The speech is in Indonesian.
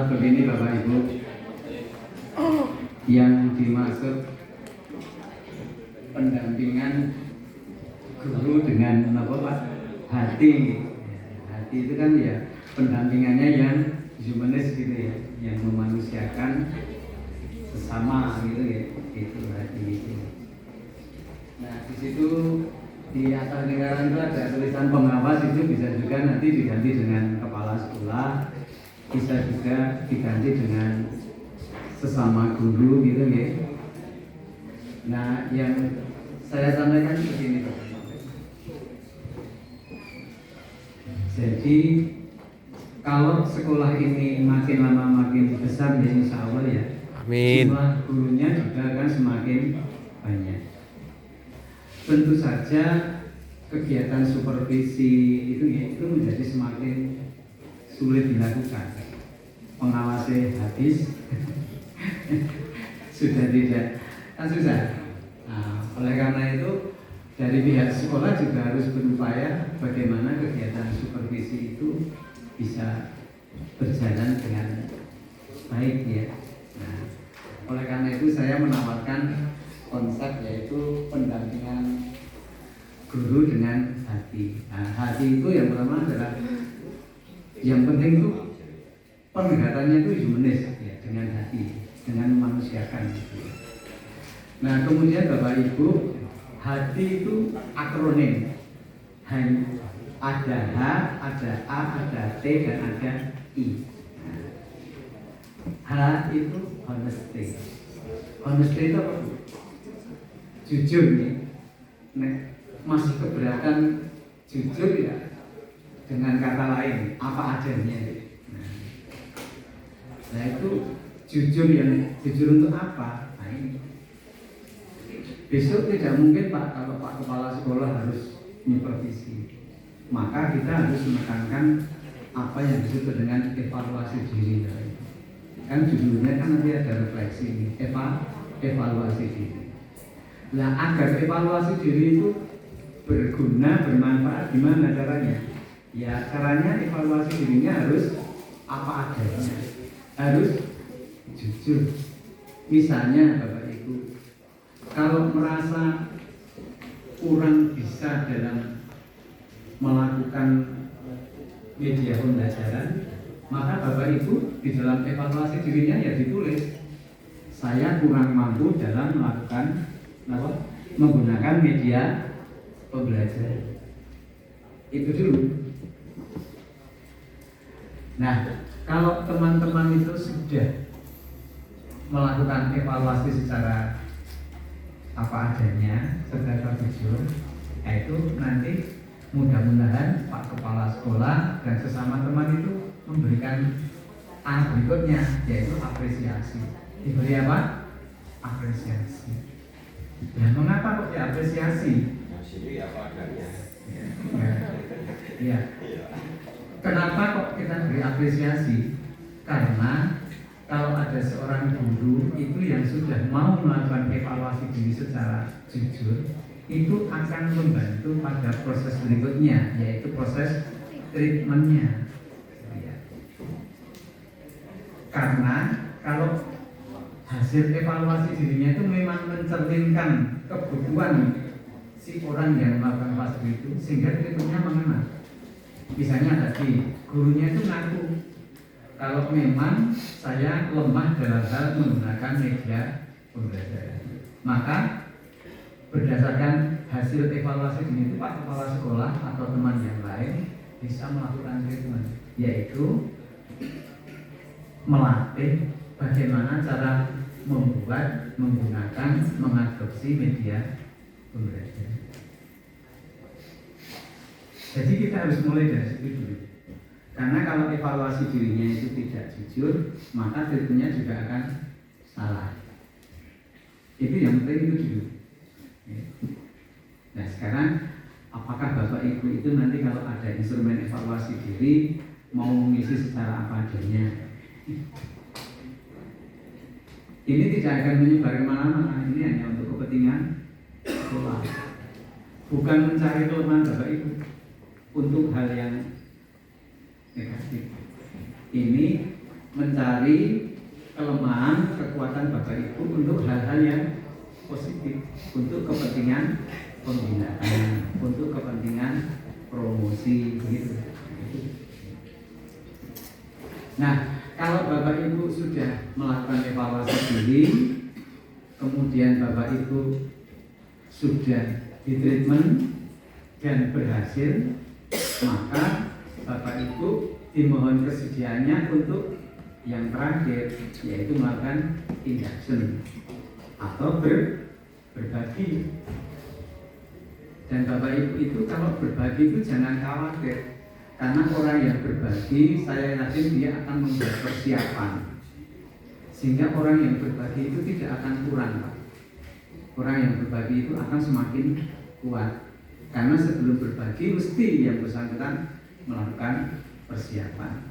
Begini Bapak Ibu, yang dimaksud pendampingan guru dengan apa Pak? Hati. Hati itu kan ya pendampingannya yang humanis gitu ya, yang memanusiakan sesama gitu ya, itu hati itu. Nah di situ di atas lingkaran itu ada tulisan pengawas, itu bisa juga nanti diganti dengan kepala sekolah, bisa juga diganti dengan sesama guru gitu ya. Nah yang saya sampaikan begini Pak. Jadi kalau sekolah ini makin lama makin besar ya insya Allah ya, Amin. jumlah gurunya juga akan semakin banyak. Tentu saja kegiatan supervisi itu menjadi semakin sulit dilakukan. Pengawasnya habis, sudah tidak, kan susah. Nah, oleh karena itu dari pihak sekolah juga harus berupaya bagaimana kegiatan supervisi itu bisa berjalan dengan baik ya. Nah, oleh karena itu saya menawarkan konsep yaitu pendampingan guru dengan hati. Nah, hati itu yang pertama adalah yang penting itu pendekatannya itu humanis ya, dengan hati, dengan memanusiakan gitu. Nah, kemudian Bapak Ibu, hati itu akronim. Ada H, ada A, ada T, dan ada I. H itu honesty. Honesty itu apa? Jujur nih. Nah, masih keberatan jujur ya, dengan kata lain apa adanya. Nah itu jujur, yang jujur untuk apa? Nah ini besok tidak mungkin Pak, kalau Pak Kepala Sekolah harus supervisi, maka kita harus menekankan apa yang disebut dengan evaluasi diri. Kan judulnya kan nanti ada refleksi ini, evaluasi diri. Nah agar evaluasi diri itu berguna, bermanfaat, gimana caranya? Ya caranya evaluasi dirinya harus apa adanya, harus jujur. Misalnya Bapak Ibu, kalau merasa kurang bisa dalam melakukan media pembelajaran, maka Bapak Ibu di dalam evaluasi dirinya ya ditulis, saya kurang mampu dalam melakukan menggunakan media pembelajaran. Itu dulu. Nah, kalau teman-teman itu sudah melakukan evaluasi secara apa adanya, secara jujur, itu nanti mudah-mudahan Pak Kepala Sekolah dan sesama teman itu memberikan berikutnya, yaitu apresiasi. Diberi apa? Apresiasi. Ya, mengapa kok diapresiasi? Apa adanya. Ya. Kenapa kok kita beri apresiasi? Karena kalau ada seorang guru itu yang sudah mau melakukan evaluasi diri secara jujur, itu akan membantu pada proses berikutnya, yaitu proses treatmentnya. Karena kalau hasil evaluasi dirinya itu memang mencerminkan kebutuhan si orang yang melakukan fase itu, sehingga treatmentnya mengena. Misalnya tadi gurunya itu ngaku, kalau memang saya lemah dalam hal menggunakan media pembelajaran, maka berdasarkan hasil evaluasi ini itu Pak Kepala Sekolah atau teman yang lain bisa melakukan treatment, yaitu melatih bagaimana cara membuat, menggunakan, mengadopsi media pembelajaran. Jadi kita harus mulai dari situ dulu. Karena kalau evaluasi dirinya itu tidak jujur, maka treatmentnya juga akan salah. Itu yang penting itu dulu. Nah sekarang apakah Bapak Ibu itu nanti kalau ada instrumen evaluasi diri mau mengisi secara apa adanya? Ini tidak akan menyebar kemana-mana. Ini hanya untuk kepentingan sekolah, bukan mencari kelemahan Bapak Ibu untuk hal yang negatif. ini mencari kelemahan, kekuatan Bapak Ibu untuk hal-hal yang positif, untuk kepentingan pembinaan, untuk kepentingan promosi begitu. Nah, kalau Bapak Ibu sudah melakukan evaluasi diri, kemudian Bapak Ibu sudah ditreatment dan berhasil, maka Bapak Ibu dimohon kesediaannya untuk yang terakhir, yaitu melakukan induction atau berbagi. Dan Bapak Ibu itu kalau berbagi itu jangan khawatir, karena orang yang berbagi, saya yakin dia akan membuat persiapan, sehingga orang yang berbagi itu tidak akan kurang, Pak. Orang yang berbagi itu akan semakin kuat, karena sebelum berbagi mesti yang bersangkutan melakukan persiapan.